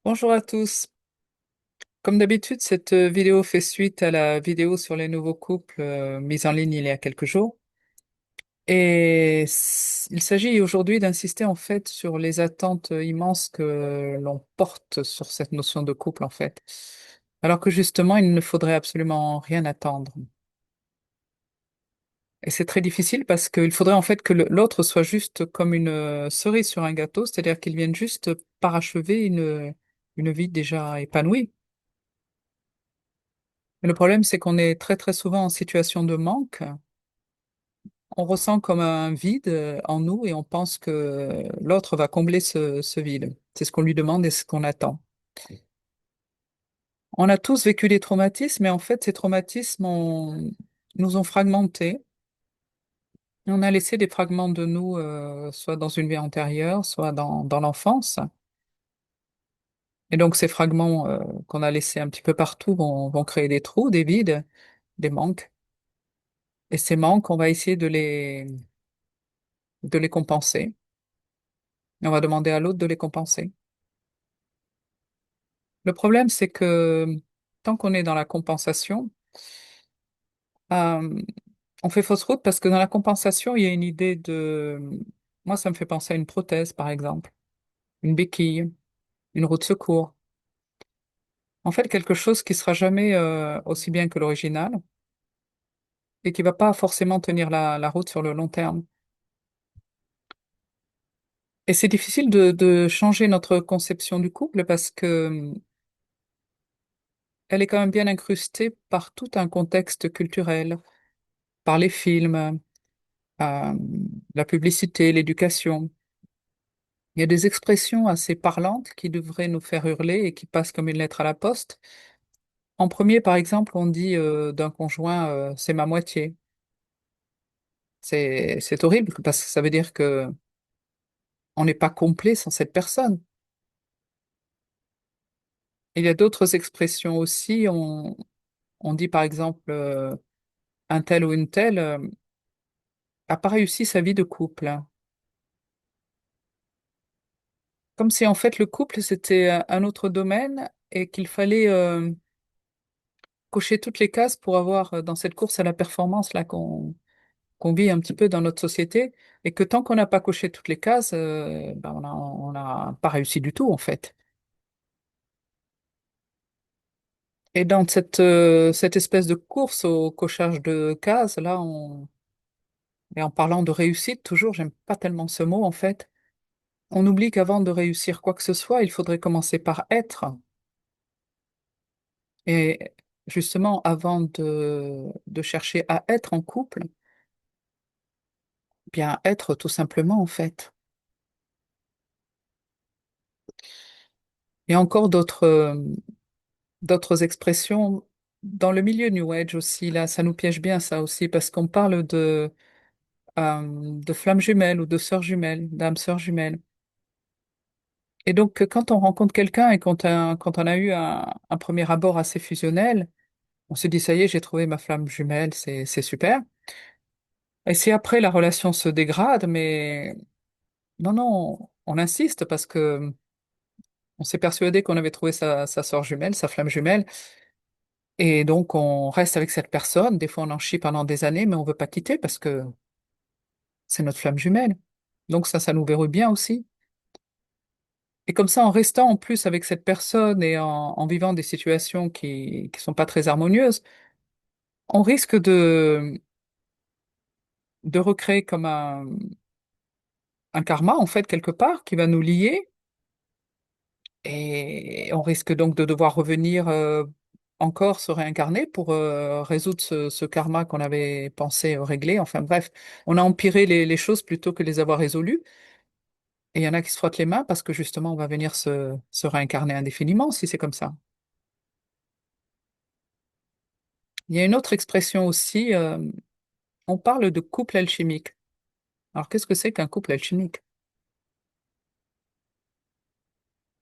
Bonjour à tous. Comme d'habitude, cette vidéo fait suite à la vidéo sur les nouveaux couples mise en ligne il y a quelques jours. Il s'agit aujourd'hui d'insister en fait sur les attentes immenses que l'on porte sur cette notion de couple en fait. Alors que justement, il ne faudrait absolument rien attendre. Et c'est très difficile parce qu'il faudrait en fait que l'autre soit juste comme une cerise sur un gâteau, c'est-à-dire qu'il vienne juste parachever une vie déjà épanouie. Mais le problème, c'est qu'on est très très souvent en situation de manque. On ressent comme un vide en nous et on pense que l'autre va combler ce vide. C'est ce qu'on lui demande et ce qu'on attend. On a tous vécu des traumatismes, mais en fait, ces traumatismes nous ont fragmentés. On a laissé des fragments de nous, soit dans une vie antérieure, soit dans l'enfance. Et donc, ces fragments qu'on a laissés un petit peu partout vont créer des trous, des vides, des manques. Et ces manques, on va essayer de les compenser. Et on va demander à l'autre de les compenser. Le problème, c'est que tant qu'on est dans la compensation, euh, on fait fausse route parce que dans la compensation, il y a une idée de... Moi, ça me fait penser à une prothèse, par exemple, une béquille, une roue de secours. En fait, quelque chose qui sera jamais aussi bien que l'original et qui va pas forcément tenir la route sur le long terme. Et c'est difficile de changer notre conception du couple parce que elle est quand même bien incrustée par tout un contexte culturel, par les films, euh, la publicité, l'éducation. Il y a des expressions assez parlantes qui devraient nous faire hurler et qui passent comme une lettre à la poste. En premier, par exemple, on dit d'un conjoint, c'est ma moitié. C'est horrible parce que ça veut dire que on n'est pas complet sans cette personne. Il y a d'autres expressions aussi. On dit par exemple, un tel ou une telle a pas réussi sa vie de couple. Comme si en fait le couple c'était un autre domaine et qu'il fallait cocher toutes les cases pour avoir dans cette course à la performance là qu'on vit un petit peu dans notre société et que tant qu'on n'a pas coché toutes les cases, ben, on a pas réussi du tout en fait. Et dans cette espèce de course au cochage de cases, là, et en parlant de réussite, toujours, j'aime pas tellement ce mot en fait, on oublie qu'avant de réussir quoi que ce soit, il faudrait commencer par être. Et justement, avant de chercher à être en couple, bien être tout simplement en fait. Et encore d'autres expressions dans le milieu New Age aussi, là, ça nous piège bien ça aussi, parce qu'on parle de flammes jumelles ou de sœurs jumelles, d'âmes sœurs jumelles. Et donc, quand on rencontre quelqu'un et quand on a eu un premier abord assez fusionnel, on se dit, ça y est, j'ai trouvé ma flamme jumelle, c'est super. Et si après la relation se dégrade, mais non, non, on insiste parce que on s'est persuadé qu'on avait trouvé sa sœur jumelle, sa flamme jumelle, et donc on reste avec cette personne. Des fois, on en chie pendant des années, mais on veut pas quitter parce que c'est notre flamme jumelle. Donc ça nous verrouille bien aussi. Et comme ça, en restant en plus avec cette personne et en vivant des situations qui sont pas très harmonieuses, on risque de recréer comme un karma, en fait, quelque part, qui va nous lier. Et on risque donc de devoir revenir encore se réincarner pour résoudre ce karma qu'on avait pensé régler. Enfin bref, on a empiré les choses plutôt que les avoir résolues. Et il y en a qui se frottent les mains parce que justement, on va venir se réincarner indéfiniment si c'est comme ça. Il y a une autre expression aussi, on parle de couple alchimique. Alors qu'est-ce que c'est qu'un couple alchimique?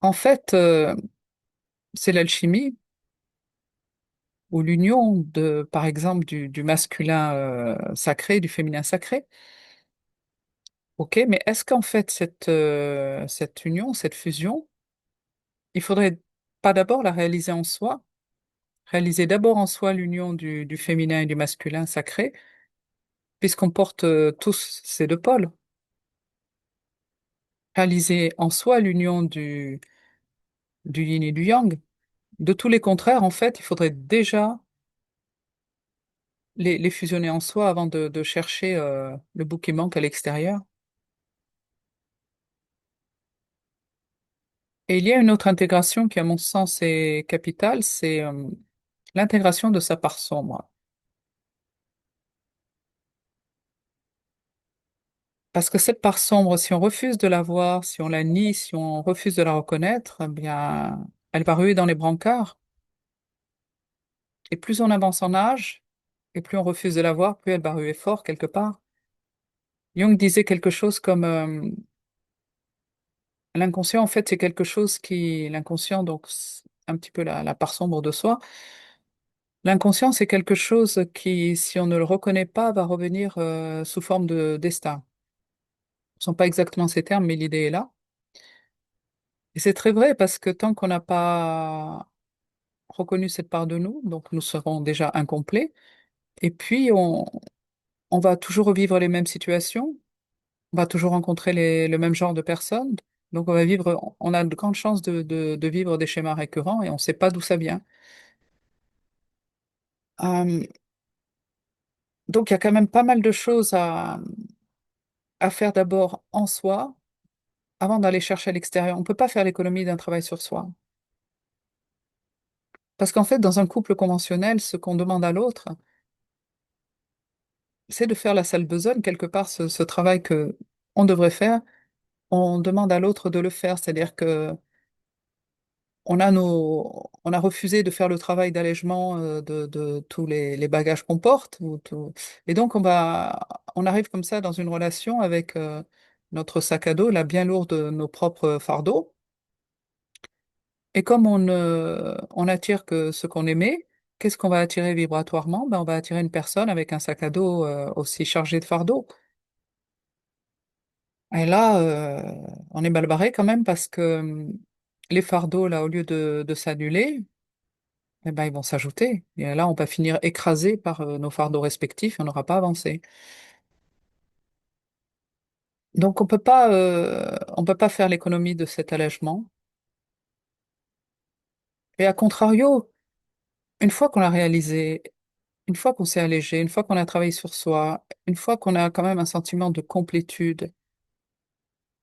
En fait, c'est l'alchimie ou l'union de, par exemple, du masculin sacré, du féminin sacré. Ok, mais est-ce qu'en fait cette union, cette fusion, il faudrait pas d'abord la réaliser en soi, réaliser d'abord en soi l'union du féminin et du masculin sacré, puisqu'on porte tous ces deux pôles. Réaliser en soi l'union du yin et du yang. De tous les contraires, en fait, il faudrait déjà les fusionner en soi avant de chercher le bout qui manque à l'extérieur. Et il y a une autre intégration qui, à mon sens, est capitale, c'est l'intégration de sa part sombre. Parce que cette part sombre, si on refuse de la voir, si on la nie, si on refuse de la reconnaître, eh bien, elle va ruer dans les brancards. Et plus on avance en âge, et plus on refuse de la voir, plus elle va ruer fort quelque part. Jung disait quelque chose comme l'inconscient, en fait, c'est quelque chose qui, l'inconscient, donc c'est un petit peu la part sombre de soi. L'inconscient, c'est quelque chose qui, si on ne le reconnaît pas, va revenir sous forme de destin. Ce ne sont pas exactement ces termes, mais l'idée est là. Et c'est très vrai parce que tant qu'on n'a pas reconnu cette part de nous, donc nous serons déjà incomplets. Et puis, on va toujours revivre les mêmes situations, on va toujours rencontrer le même genre de personnes. Donc, on va vivre, on a de grandes chances de vivre des schémas récurrents et on ne sait pas d'où ça vient. Euh, donc, il y a quand même pas mal de choses à faire d'abord en soi avant d'aller chercher à l'extérieur. On ne peut pas faire l'économie d'un travail sur soi. Parce qu'en fait, dans un couple conventionnel, ce qu'on demande à l'autre, c'est de faire la sale besogne, quelque part, ce travail que on devrait faire, on demande à l'autre de le faire. C'est-à-dire que on a refusé de faire le travail d'allègement de tous les bagages qu'on porte. Et donc, on arrive comme ça dans une relation avec notre sac à dos, la bien lourde de nos propres fardeaux. Et comme on attire que ce qu'on aimait, qu'est-ce qu'on va attirer vibratoirement? Ben, on va attirer une personne avec un sac à dos aussi chargé de fardeaux. Et là, on est mal barré quand même parce que les fardeaux, là, au lieu de s'annuler, eh ben, ils vont s'ajouter. Et là, on va finir écrasé par nos fardeaux respectifs et on n'aura pas avancé. Donc, on peut pas faire l'économie de cet allègement. Et à contrario, une fois qu'on l'a réalisé, une fois qu'on s'est allégé, une fois qu'on a travaillé sur soi, une fois qu'on a quand même un sentiment de complétude,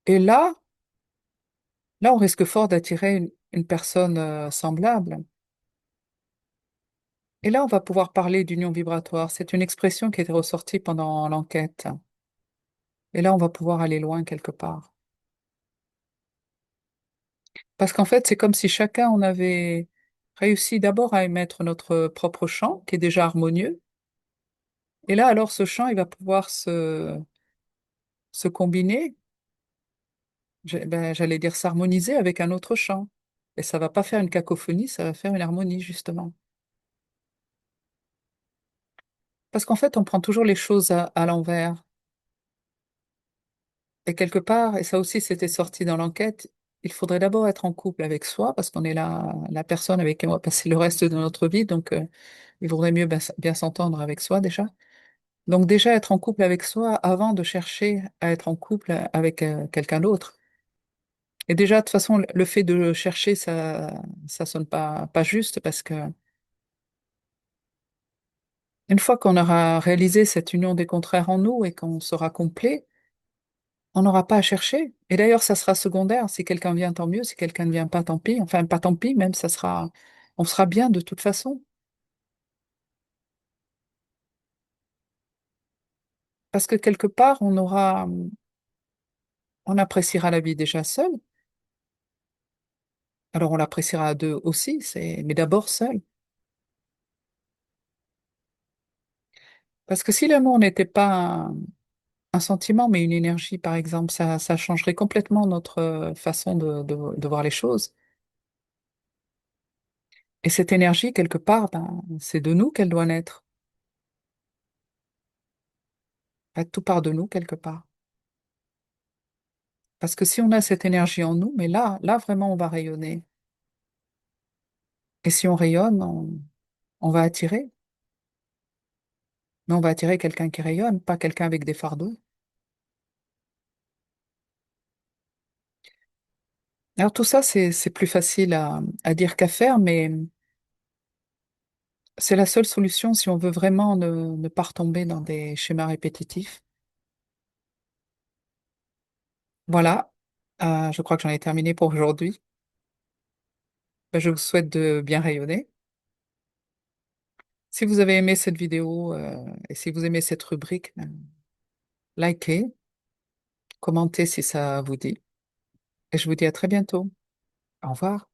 et là, on risque fort d'attirer une personne semblable. Et là, on va pouvoir parler d'union vibratoire. C'est une expression qui a été ressortie pendant l'enquête. Et là, on va pouvoir aller loin quelque part. Parce qu'en fait, c'est comme si chacun, on avait réussi d'abord à émettre notre propre chant, qui est déjà harmonieux. Et là, alors, ce chant, il va pouvoir se combiner, j'allais dire s'harmoniser avec un autre chant. Et ça va pas faire une cacophonie, ça va faire une harmonie, justement. Parce qu'en fait, on prend toujours les choses à l'envers. Et quelque part, et ça aussi c'était sorti dans l'enquête, il faudrait d'abord être en couple avec soi, parce qu'on est la personne avec qui on va passer le reste de notre vie, donc il vaudrait mieux bien s'entendre avec soi déjà. Donc déjà être en couple avec soi avant de chercher à être en couple avec quelqu'un d'autre. Et déjà, de toute façon, le fait de chercher, ça sonne pas juste, parce que une fois qu'on aura réalisé cette union des contraires en nous et qu'on sera complet, on n'aura pas à chercher. Et d'ailleurs, ça sera secondaire. Si quelqu'un vient, tant mieux. Si quelqu'un ne vient pas, tant pis. Enfin, pas tant pis, même, on sera bien de toute façon. Parce que quelque part, on appréciera la vie déjà seul. Alors, on l'appréciera à deux aussi, mais d'abord seul. Parce que si l'amour n'était pas un sentiment, mais une énergie, par exemple, ça changerait complètement notre façon de voir les choses. Et cette énergie, quelque part, ben, c'est de nous qu'elle doit naître. En fait, tout part de nous, quelque part. Parce que si on a cette énergie en nous, mais là vraiment, on va rayonner. Et si on rayonne, on va attirer. Mais on va attirer quelqu'un qui rayonne, pas quelqu'un avec des fardeaux. Alors tout ça, c'est plus facile à dire qu'à faire, mais c'est la seule solution si on veut vraiment ne pas retomber dans des schémas répétitifs. Voilà. Je crois que j'en ai terminé pour aujourd'hui. Ben, je vous souhaite de bien rayonner. Si vous avez aimé cette vidéo et si vous aimez cette rubrique, ben, likez, commentez si ça vous dit. Et je vous dis à très bientôt. Au revoir.